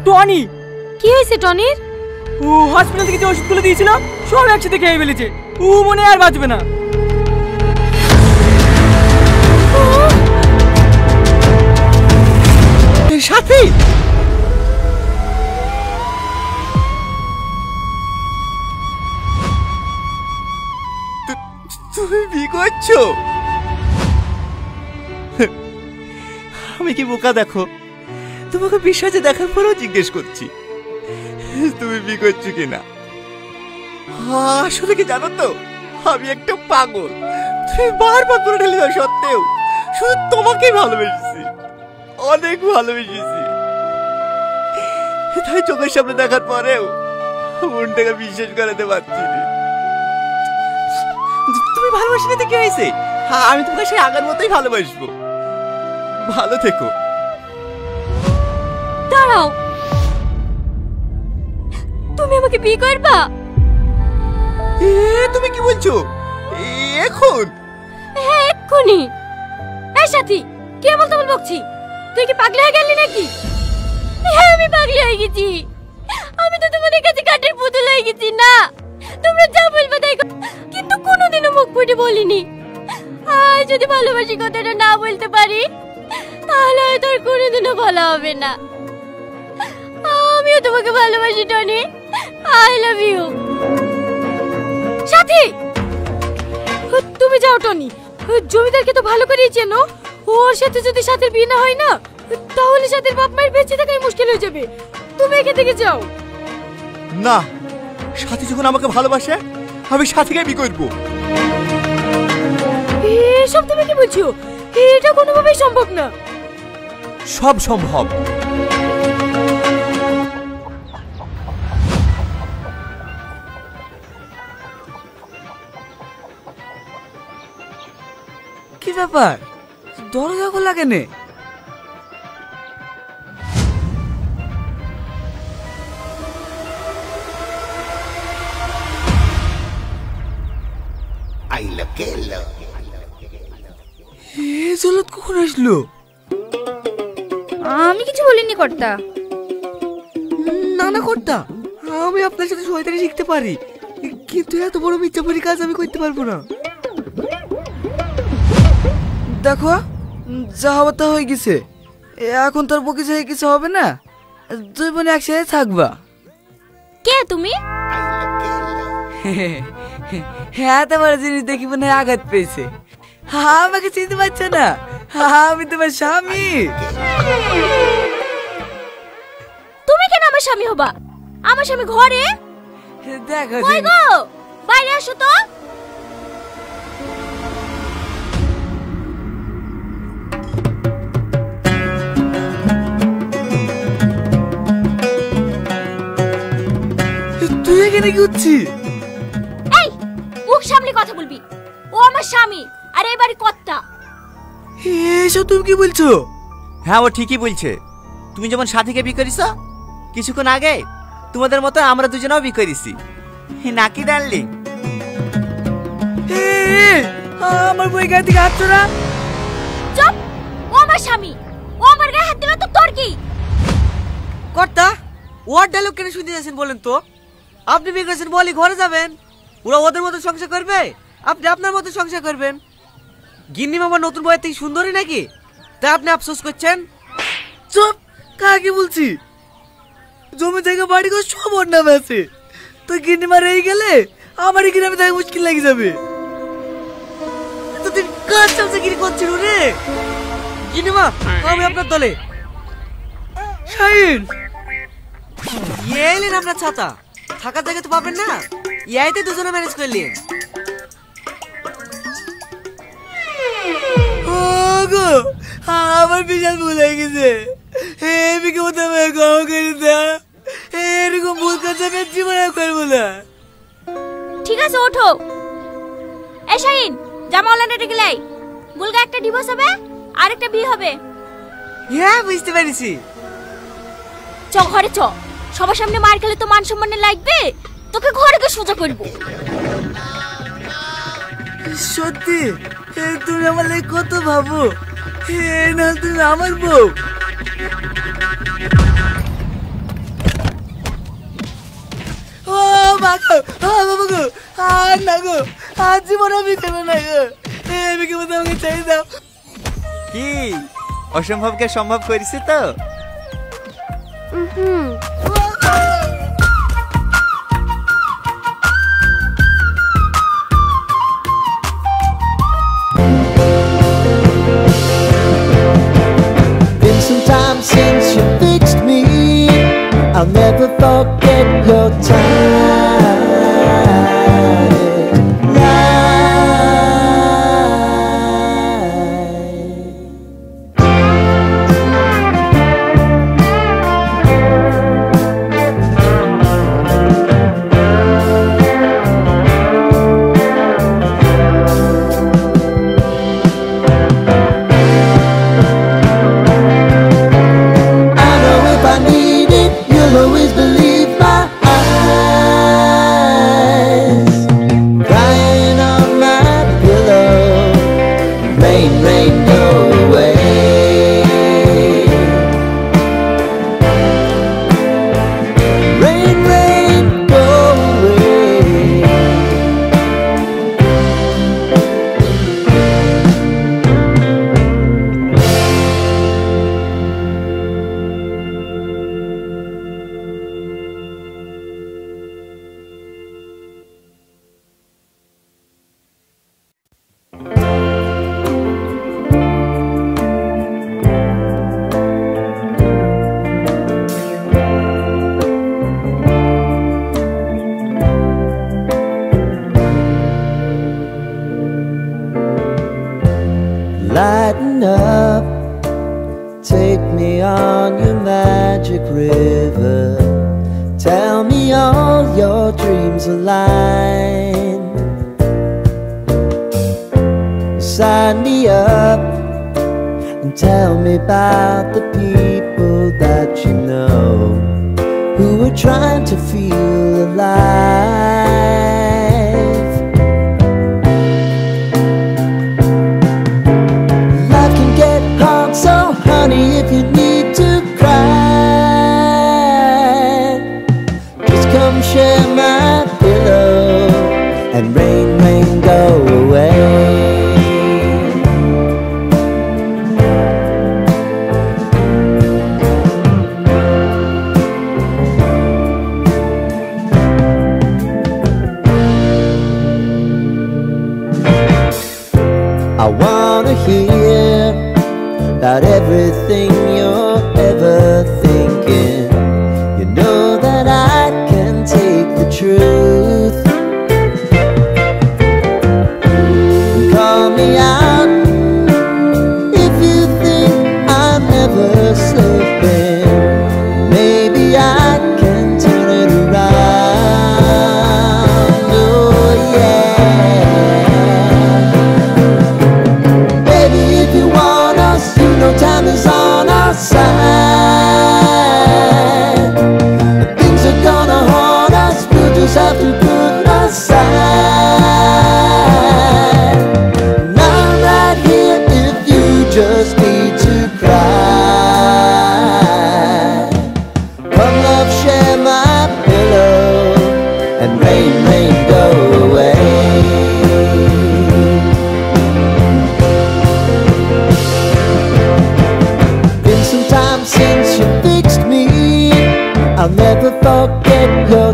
Tony. কি হয়েছে টনির? ও hospital থেকে যে ওষুধগুলো দিয়েছিল সব একসাথে খেয়ে ফেলেছে। ও মনে আর বাঁচবে না। সাথী, তুমি বিয়ে করছো? আমি কি বোকা দেখো, তোমাকে বিশ্বাসে দেখার পরেও জিজ্ঞেস করছি তুমি বিয়ে করছো কিনা। আসলে কি জানো তো, আমি একটা পাগল। তুমি বারবার করে ঢেলে দেওয়া সত্ত্বেও শুধু তোমাকেই ভালোবেসেছি, অনেক ভালোবেসেছি। তাই চোখের সামনে দেখার পরেও মনটাকে বিশ্বাস করাতে পারছি না। তুমি ভালোবাসি না তো কি হয়েছে? আমি তোমাকে সেই আগের মতোই ভালোবাসবো। ভালো থেকো। দাঁড়াও, তুমি আমাকে বিয়ে করবা? তুমি কি বলছো এখন? হ্যাঁ এক্ষুনি। এই সাথী, কে বলতে বকছি? তুই কি পাগল হয়ে গেলি নাকি? হ্যাঁ আমি পাগল হয়ে গেছি। আমি তো তোমাদের কাছে কাঠের পুতুল হয়ে গেছি না। তোমরা যা বলবে তাই, কিন্তু কোনোদিনও মুখ ফুটে বলিনি। আর যদি ভালোবাসি কথাটা না বলতে পারি তাহলে হয়তো আর কোনোদিনও বলা হবে না। আমিও তোমাকে ভালোবাসি টনি। I love you. সাথী, তুমি যাও টনি। জমিদারকে তো ভালো করেই চেনো। ওর সাথে যদি সাথের বিয়ে না হয় না, তাহলে সাথের বাপ মায়ের বেঁচে থাকাই মুশকিল হয়ে যাবে। তুমি এখান থেকে যাও। না, সাথী যখন আমাকে ভালোবাসে আমি সাথীকে বিয়ে করবো। এসব তুমি কি বলছো? এটা কোনোভাবেই সম্ভব না। সব সম্ভব। কি ব্যাপার, দরজা খোলা কেন? জলত কখন আসলো? আমি কিছু বলিনি কর্তা। না না কর্তা, আমি আপনার সাথে শয়তানি শিখতে পারি, কিন্তু এত বড় মিথ্যাবাড়ি কাজ আমি করতে পারবো না। দেখো, যা হবার তা হয়ে গেছে। এখন তোর বকে যে কিছু হবে না, দুই বোন একসাথে থাকবা। কে তুমি? হ্যাঁ, তোমার জিনিস দেখি মনে হয় আঘাত পেয়েছে। আমাকে চিনতে পারছো না? আমি তোমার স্বামী। তুমি কেন আমার স্বামী হবা? আমার স্বামী ঘরে। দেখো কই গো, বাইরে আসো তো। তুই এখানে কি হচ্ছিস? এই, মুখ সামলে কথা বলবি। ও আমার স্বামী আর এই বাড়ি কর্তা। এসব তুমি কি বলছো? হ্যাঁ, ও ঠিকই বলছে। তুমি যেমন সাথীকে বিয়ে করিস, কিছুক্ষণ আগে তোমাদের মতো আমরা দুজনেও বিয়ে করেছি, নাকি ডার্লিং? আমার বই গায়ে দিকে হাত না। চুপ। ও আমার স্বামী, ও আমার গায়ে হাত দিবে তো তোর কি? কর্তা, ওর ডায়লগ কেন শুনতে যাচ্ছেন বলেন তো? আপনি বিয়ে করেছেন বলি ঘরে যাবেন, ওরা ওদের মতো সংসার করবে, আপনি আপনার মতো সংসার করবেন। গিন্নি মামা নতুন বইয়ের থেকে সুন্দরী নাকি, তাই আপনি আফসোস করছেন? চুপ, কাকে বলছি? জমি থেকে বাড়ি করে সব ওর নামে আছে, তো গিন্নি মা রয়ে গেলে আমারই গ্রামে থাকা মুশকিল লেগে যাবে। তোদের কাজ চামচাগিরি করছিল রে। গিন্নি মা, আমি আপনার দলে। শাহিন, এলেন আপনার ছাতা, থাকার জায়গা তো পাবেন না, ইয়াইতে দুজনে ম্যানেজ করলেন। ওগো, আমার বিশাল ভুল হয়ে গেছে। এদিকে মতো আমায় ক্ষমা করে দাও। এরকম ভুল কাজ আমি জীবনে করবো না। ঠিক আছে, ওঠো। এই শাহিন, জামাওয়ালানে ডেকে লাই। গুলগা একটা ডিভোর্স হবে আর একটা বিয়ে হবে। হ্যাঁ, বুঝতে পেরেছি। চ ঘরে চ, সবার সামনে মার খেলে তো মান সম্মানে লাগবে। তোকে ঘরে গিয়ে সোজা করব। সত্যি তুমি আমার লাগে কত ভাবো। না, তুমি আমার বউ। গো, বাবা গো, আর না গো, আজ জীবন আমি খেলো না গো, আমি কি বলতে আমাকে চাই দাও। কি অসম্ভবকে সম্ভব করেছি তো? Been some time since you fixed me. I'll never forget your I know if I need it, you'll always believe my eyes. Crying on my pillow, rain, rain, go away. Rain, rain, go away. Lighten up, take me on your magic river. Tell me all your dreams align. Sign me up and tell me about the people that you know who are trying to feel alive. Life can get hard, so honey, if you need to cry, just come share my pillow and rain, rain, go away. I wanna hear about everything you're ever thinking. You know that I can take the truth. Call me out if you think I'm never slipping. Maybe I can turn it around. Oh yeah. Baby, if you want us, you know time is on our side. If things are gonna haunt us, we'll just have to put aside. And I'm right here if you just need to cry. Come love, share my pillow and rain, rain, go away. Been some time since you fixed me. I'll never forget your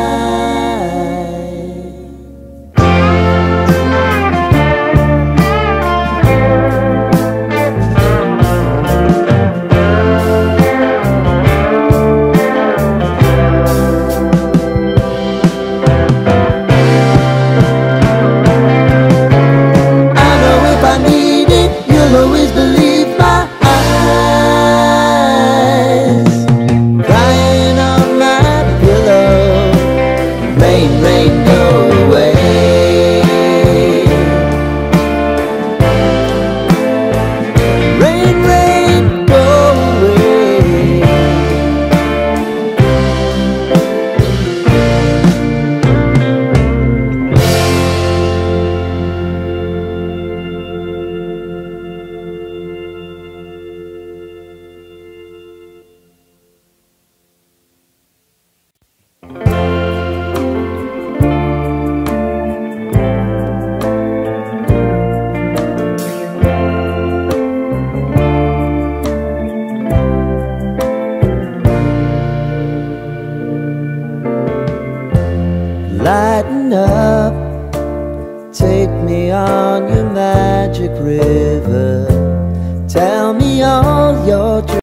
I know if I need it, you'll always believe my eyes. Crying on my pillow, rain, rain, go away. Rain, rain, go away. I know if I need it, you'll always believe my eyes. Crying on my pillow, rain, rain, go away. Rain, rain, go away. I know if I need it, you'll always believe my eyes.